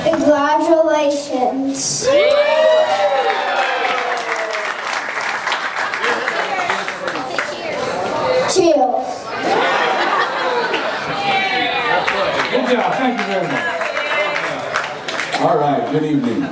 Congratulations. Cheers. Good job, thank you very much. All right, good evening.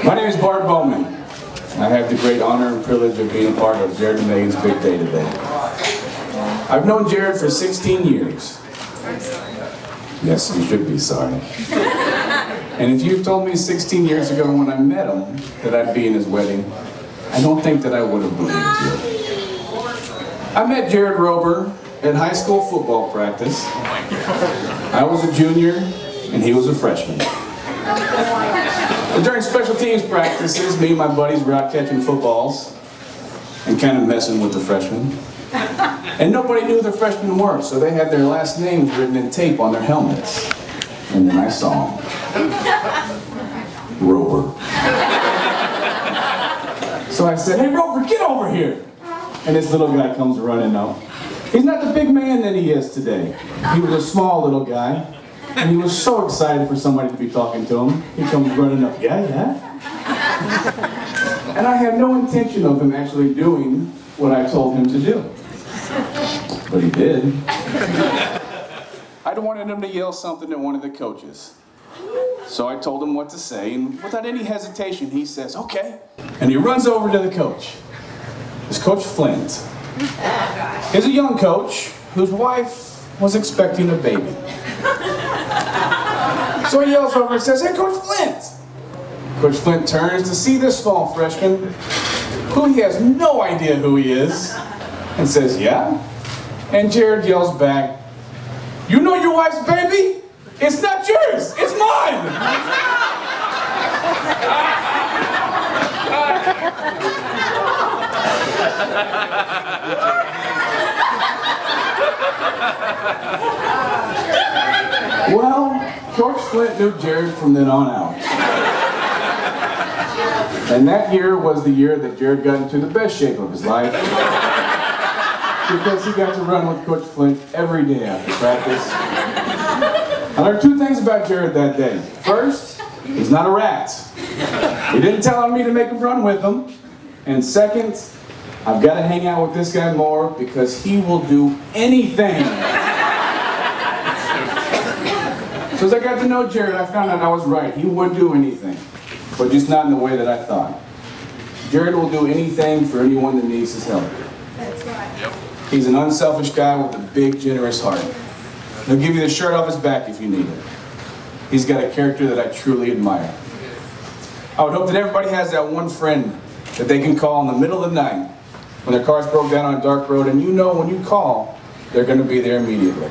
My name is Bart Bowman. I have the great honor and privilege of being a part of Jared and Megan's big day today. I've known Jared for 16 years. Yes, you should be sorry. And if you told me 16 years ago when I met him that I'd be in his wedding, I don't think that I would have believed you. I met Jared Rober at high school football practice. I was a junior and he was a freshman. But during special teams practices, me and my buddies were out catching footballs and kind of messing with the freshmen. And nobody knew who the freshmen were, so they had their last names written in tape on their helmets. And then I saw him. Rober. So I said, "Hey Rober, get over here!" And this little guy comes running up. He's not the big man that he is today. He was a small little guy. And he was so excited for somebody to be talking to him. He comes running up, "Yeah." And I had no intention of him actually doing what I told him to do. But he did. I wanted him to yell something at one of the coaches. So I told him what to say, and without any hesitation, he says, "Okay." And he runs over to the coach. It's Coach Flint. He's a young coach whose wife was expecting a baby. So he yells over and says, "Hey, Coach Flint!" Coach Flint turns to see this small freshman, who he has no idea who he is, and says, "Yeah?" And Jared yells back, "You know your wife's baby? It's not yours, it's mine!" Well, Coach Flint knew Jared from then on out. And that year was the year that Jared got into the best shape of his life, because he got to run with Coach Flint every day after practice. I learned two things about Jared that day. First, he's not a rat. He didn't tell on me to make him run with him. And second, I've got to hang out with this guy more because he will do anything. So as I got to know Jared, I found out I was right. He would do anything, but just not in the way that I thought. Jared will do anything for anyone that needs his help. That's right. Yep. He's an unselfish guy with a big, generous heart. He'll give you the shirt off his back if you need it. He's got a character that I truly admire. I would hope that everybody has that one friend that they can call in the middle of the night when their car's broke down on a dark road, and you know when you call, they're going to be there immediately.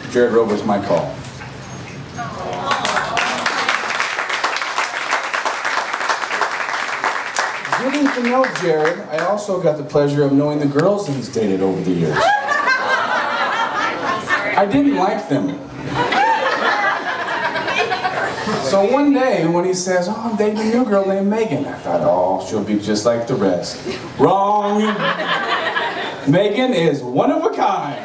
Jared Rober's my call. Getting to know Jared, I also got the pleasure of knowing the girls that he's dated over the years. I didn't like them. So one day when he says, "Oh, I'm dating a new girl named Megan," I thought, "Oh, she'll be just like the rest." Wrong! Megan is one of a kind.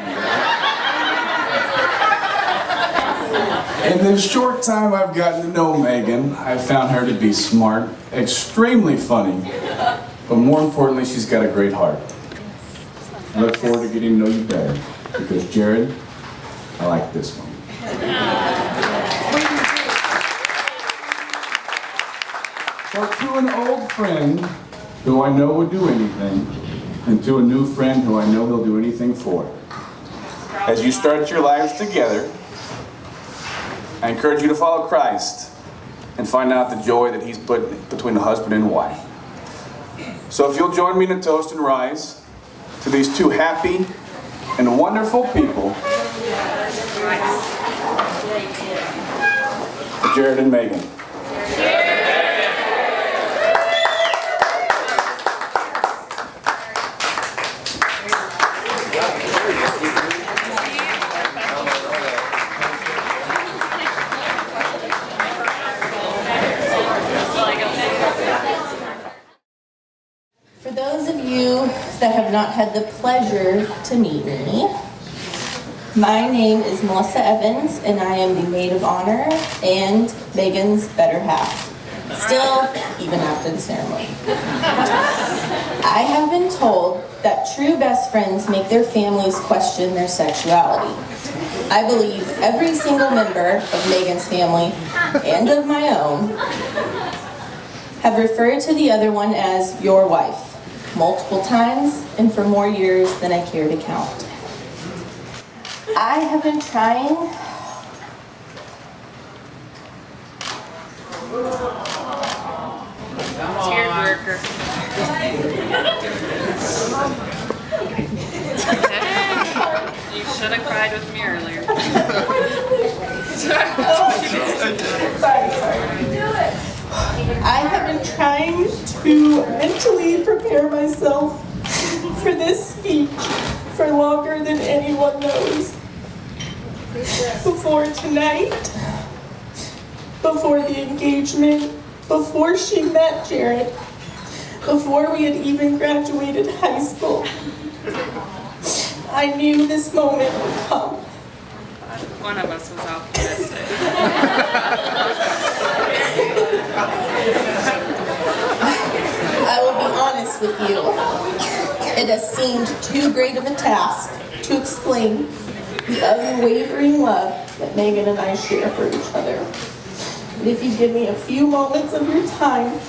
In the short time I've gotten to know Megan, I've found her to be smart, extremely funny, but more importantly, she's got a great heart. I look forward to getting to know you better, because Jared, I like this one. So to an old friend who I know would do anything, and to a new friend who I know he'll do anything for, as you start your lives together, I encourage you to follow Christ and find out the joy that he's put between the husband and wife. So if you'll join me in a toast and rise to these two happy and wonderful people, Jared and Megan. For those of you that have not had the pleasure to meet me, My name is Melissa Evans, and I am the maid of honor and Megan's better half. Still, even after the ceremony. I have been told that true best friends make their families question their sexuality. I believe every single member of Megan's family, and of my own, have referred to the other one as your wife, multiple times and for more years than I care to count. I have been trying Tearjerker. You should have cried with me earlier. I have been trying to mentally prepare myself for this speech for longer than anyone knows. Before tonight, before the engagement, before she met Jared, before we had even graduated high school, I knew this moment would come. One of us was optimistic. I will be honest with you. It has seemed too great of a task to explain the unwavering love that Megan and I share for each other. And if you give me a few moments of your time,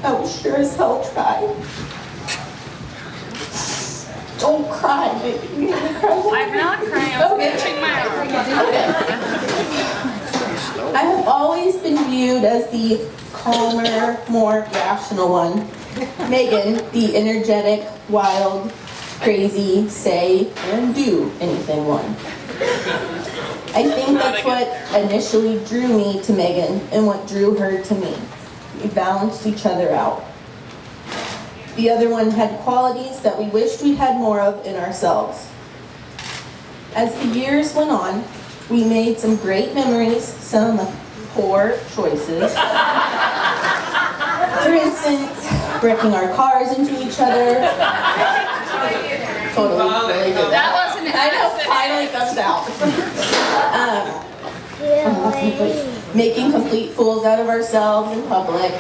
I will sure as hell try. Don't cry, baby. You need to cry. I'm not crying, I was pinching my arm. I have always been viewed as the calmer, more rational one. Megan, the energetic, wild, crazy, say, and do anything one. I think that's what initially drew me to Megan and what drew her to me. We balanced each other out. The other one had qualities that we wished we had more of in ourselves. As the years went on, we made some great memories, some poor choices. For instance, wrecking our cars into each other. Totally related. That wasn't I know, finally comes out. Making complete fools out of ourselves in public,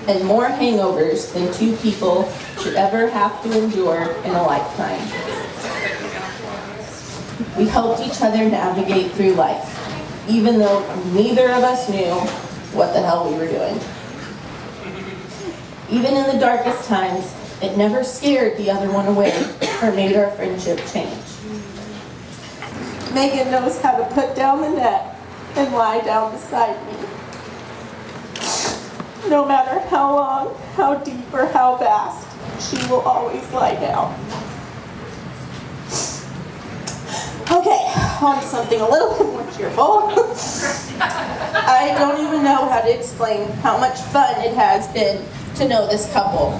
and more hangovers than two people should ever have to endure in a lifetime. We helped each other navigate through life, even though neither of us knew what the hell we were doing. Even in the darkest times, it never scared the other one away or made our friendship change. Megan knows how to put down the net and lie down beside me. No matter how long, how deep, or how vast, she will always lie down. Okay, on to something a little bit more cheerful. I don't even know how to explain how much fun it has been to know this couple.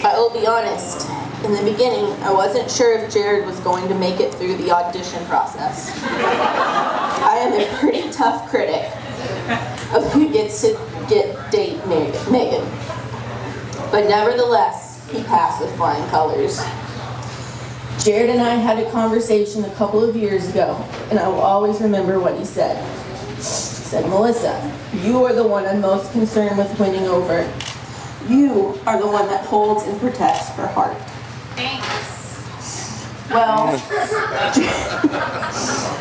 I will be honest, in the beginning, I wasn't sure if Jared was going to make it through the audition process. I am a pretty tough critic of who gets to date Megan. But nevertheless, he passed with flying colors. Jared and I had a conversation a couple of years ago, and I will always remember what he said. He said, "Melissa, you are the one I'm most concerned with winning over. You are the one that holds and protects her heart." Thanks.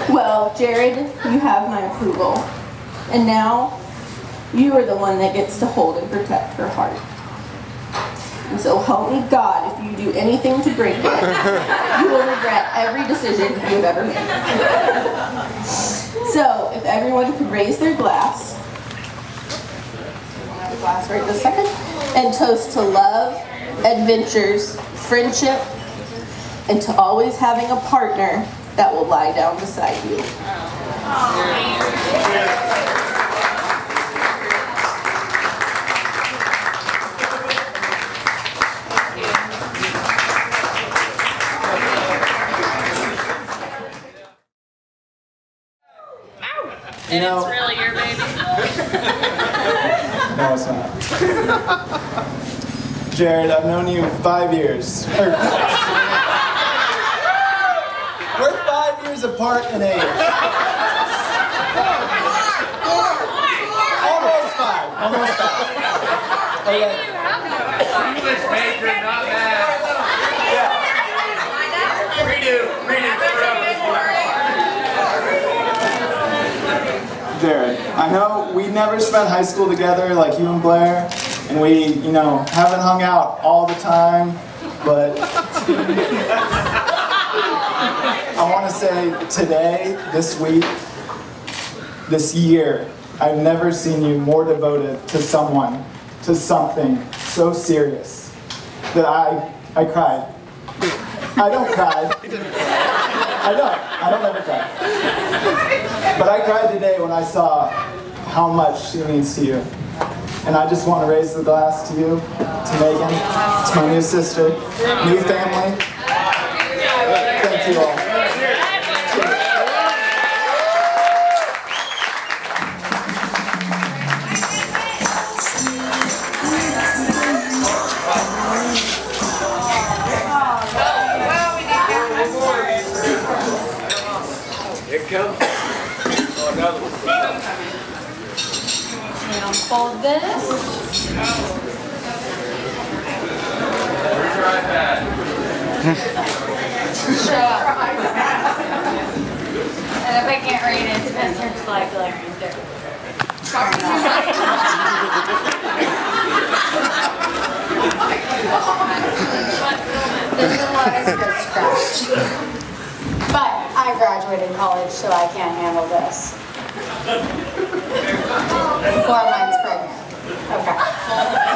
Well, Jared, you have my approval. And now, you are the one that gets to hold and protect her heart. And so help me God, if you do anything to break it, you will regret every decision you've ever made. So, if everyone could raise their glass, right this second, and toast to love, adventures, friendship, and to always having a partner that will lie down beside you. And it's really your baby? No, it's not. Jared, I've known you 5 years. We're 5 years years apart in age. Almost 5. Almost 5. Okay. English major, not math. Redo. Jared, I know we never spent high school together like you and Blair, and we, you know, haven't hung out all the time, but I want to say today, this week, this year, I've never seen you more devoted to someone, to something so serious that I cried. I don't cry. I don't ever cry. But I cried today when I saw how much she means to you. And I just want to raise the glass to you, to Megan, to my new sister, new family. Thank you all. Here it comes. Oh, another one. Fold this. Where's your iPad? Show up. And if I can't read it, Spencer's like right there. There's a lot of script scratch. But I graduated college, so I can't handle this. 4 months pregnant. Okay.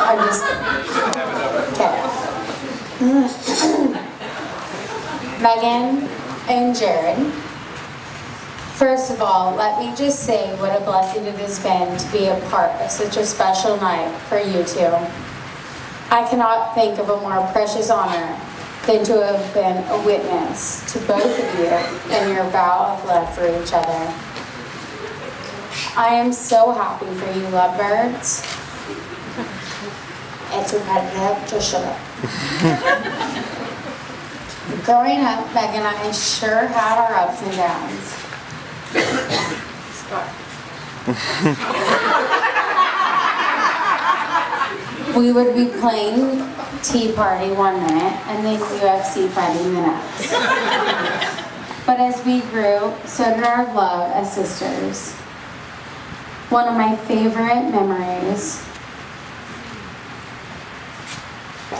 I'm just kidding. Okay. Megan and Jared. First of all, let me just say what a blessing it has been to be a part of such a special night for you two. I cannot think of a more precious honor than to have been a witness to both of you and your vow of love for each other. I am so happy for you lovebirds. It's repetitive, just shut up. Growing up, Meg and I sure had our ups and downs. We would be playing Tea Party one minute and then UFC fighting the next. But as we grew, so did our love as sisters. One of my favorite memories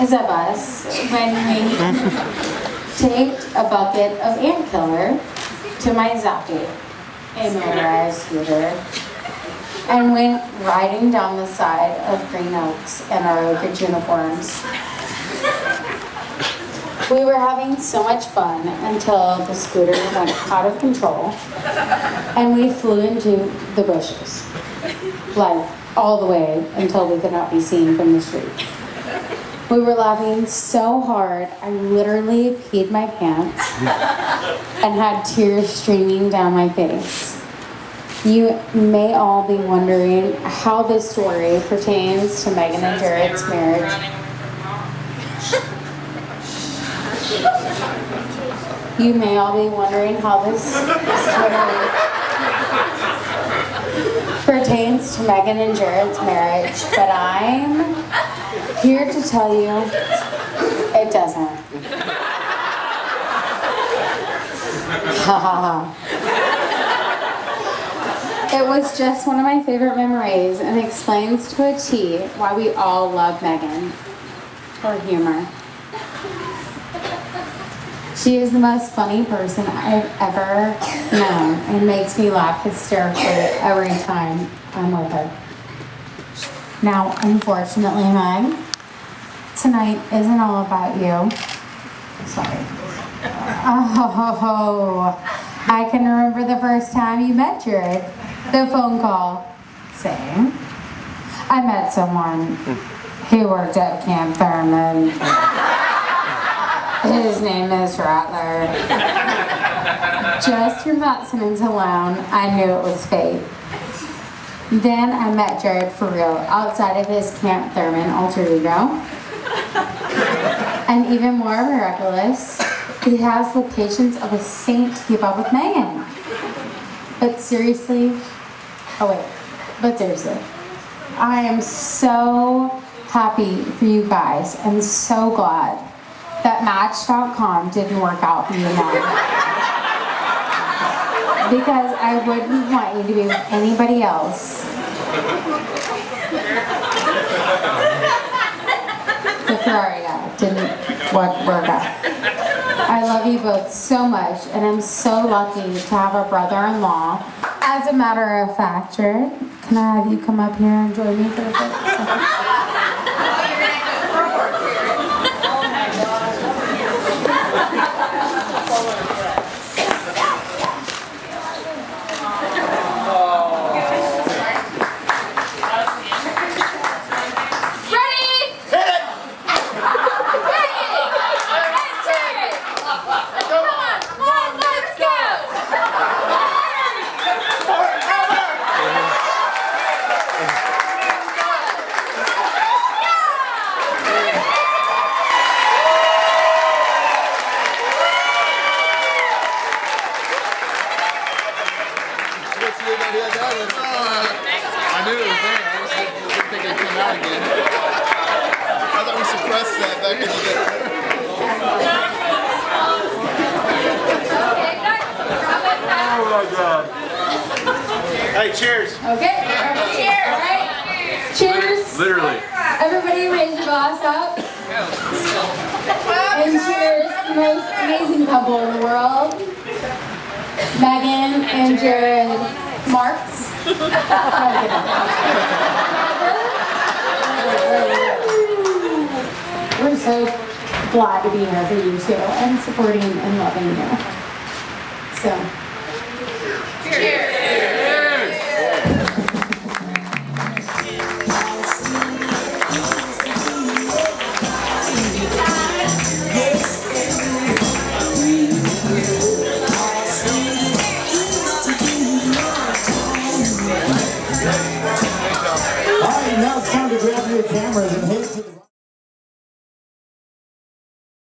is of us when we taped a bucket of ant killer to my Zappy, a motorized scooter, and went riding down the side of Green Oaks in our Oak Ridge uniforms. We were having so much fun until the scooter went out of control and we flew into the bushes, like all the way until we could not be seen from the street. We were laughing so hard, I literally peed my pants and had tears streaming down my face. You may all be wondering how this story pertains to Megan and Jared's marriage. You may all be wondering how this story pertains to Megan and Jared's marriage, but I'm here to tell you it doesn't. Ha ha ha. It was just one of my favorite memories and explains to a T why we all love Megan. Her humor. She is the most funny person I've ever known and makes me laugh hysterically every time I'm with her. Now, unfortunately, Meg, tonight isn't all about you. Sorry. Oh, I can remember the first time you met Jared. The phone call saying, I met someone who worked at Camp Thurman. His name is Rattler. Just from that sentence alone, I knew it was fate. Then I met Jared for real, outside of his Camp Thurman alter ego. And even more miraculous, he has the patience of a saint to keep up with Megan. But seriously, I am so happy for you guys and so glad that Match.com didn't work out for you now. Because I wouldn't want you to be with anybody else. The Ferrari guy didn't work out. I love you both so much, and I'm so lucky to have a brother-in-law. As a matter of fact, Jared, can I have you come up here and join me for a second? I knew it was there. I just didn't think it'd come out again. I thought we suppressed that back in the day. Oh my God. Hey, cheers. Okay, cheers. All right. Cheers. Literally. Everybody raise your glass up. And cheers to the most amazing couple in the world. Megan and Jared Marks. We're so glad to be here for you too, and supporting and loving you. So, cheers! All right, now it's time to grab your cameras and head to the